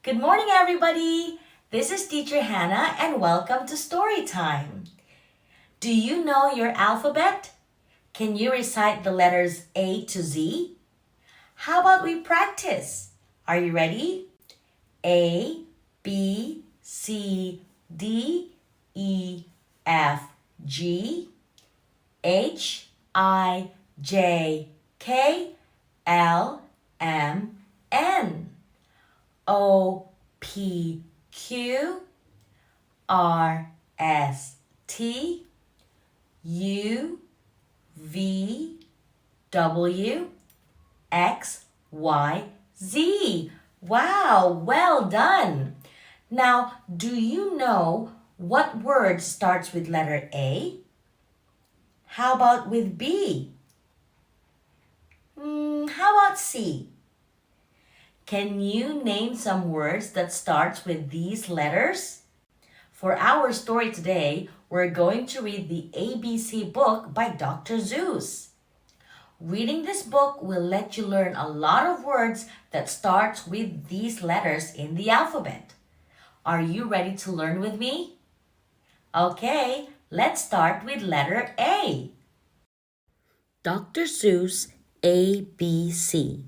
Good morning, everybody. This is Teacher Hannah, and welcome to Story Time. Do you know your alphabet? Can you recite the letters A to Z? How about we practice? Are you ready? A, B, C, D, E, F, G, H, I, J, K, L, M, N, O, P, Q, R, S, T, U, V, W, X, Y, Z. Wow, well done. Now, do you know what word starts with letter A? How about with B? How about C? Can you name some words that starts with these letters? For our story today, we're going to read the ABC book by Dr. Seuss. Reading this book will let you learn a lot of words that starts with these letters in the alphabet. Are you ready to learn with me? Okay, let's start with letter A. Dr. Seuss ABC.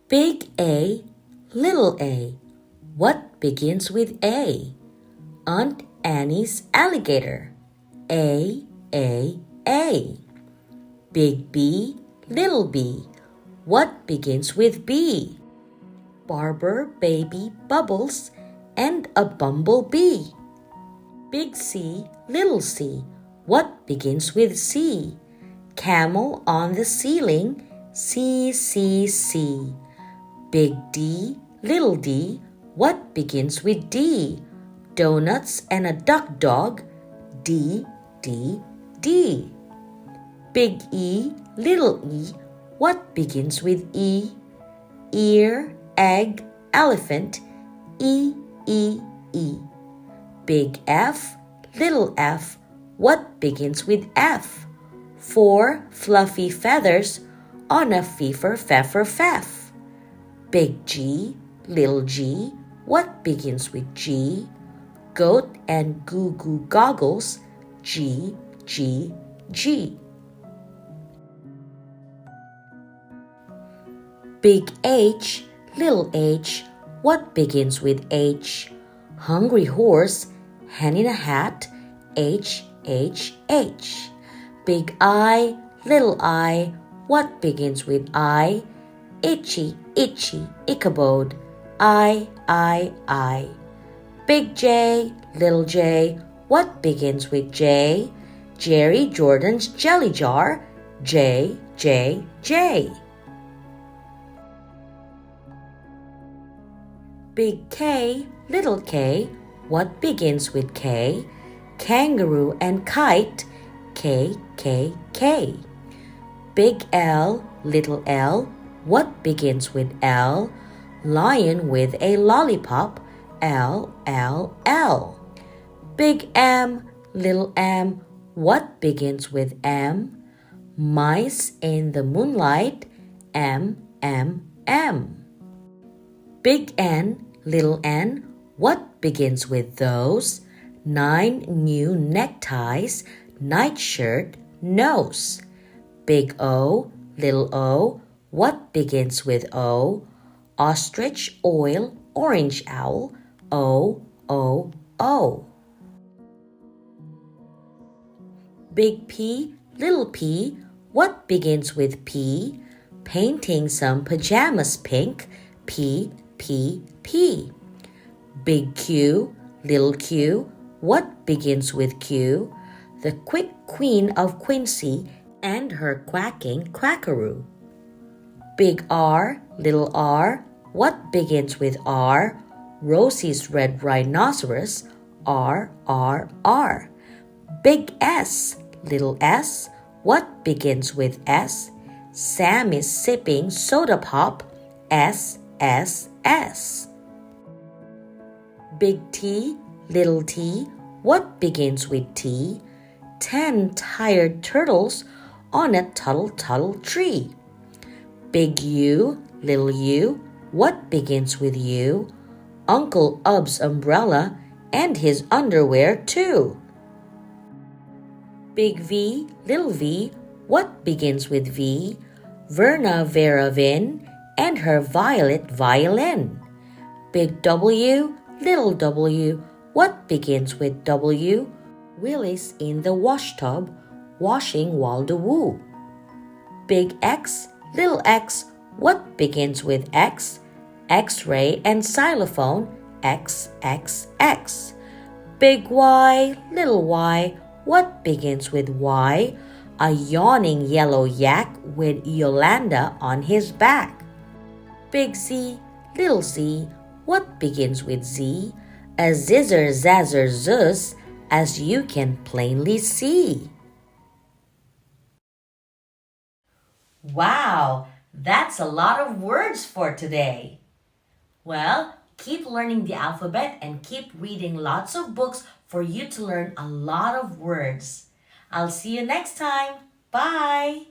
Big A, little a. What begins with A? Aunt Annie's alligator. A, A, A. Big B, little b. What begins with B? Barber, baby, bubbles, and a bumblebee. Big C, little c. What begins with C? Camel on the ceiling, C, C, C. Big D, little d. What begins with D? Donuts and a duck dog, D, D, D. Big E, little e. What begins with E? Ear, egg, elephant, E, E, E. Big F, little f. What begins with F? 4 fluffy feathers on a fefer-feffer-feff. Big G, little g. What begins with G? Goat and goo-goo goggles, G, G, G. Big H, little h. What begins with H? Hungry horse, hen in a hat, H, H, H. Big I, little I. What begins with I? Itchy, itchy, Ichabod, I, I. Big J, little j. What begins with J? Jerry Jordan's jelly jar, J, J, J. Big K, little k. What begins with K? Kangaroo and kite, K, K, K. Big L, little l. What begins with L? Lion with a lollipop, L, L, L. Big M, little m. What begins with M? Mice in the moonlight, M, M, M. Big N, little n. What begins with those? 9 new neckties, nightshirt, nose. Big O, little o. What begins with O? Ostrich, oil, orange owl, O, O, O. Big P, little p. What begins with P? Painting some pajamas pink, P, P, P. Big Q, little q. What begins with Q? The quick queen of Quincy and her quacking quackaroo. Big R, little r. What begins with R? Rosie's red rhinoceros, R, R, R. Big S, little s. What begins with S? Sam is sipping soda pop, S, S, S. Big T, little t. What begins with T? 10 tired turtles on a tuttle-tuttle tree. Big U, little U, what begins with U? Uncle Ub's umbrella and his underwear too. Big V, little V, what begins with V? Verna Vera Vin and her violet violin. Big W, little W, what begins with W? Willis in the washtub, washing Waldawoo. Big X, little X, what begins with X? X-ray and xylophone, X, X, X. Big Y, little Y, what begins with Y? A yawning yellow yak with Yolanda on his back. Big Z, little Z, what begins with Z? A zizzer zazzer zus, as you can plainly see. Wow, that's a lot of words for today. Well, keep learning the alphabet and keep reading lots of books for you to learn a lot of words. I'll see you next time. Bye!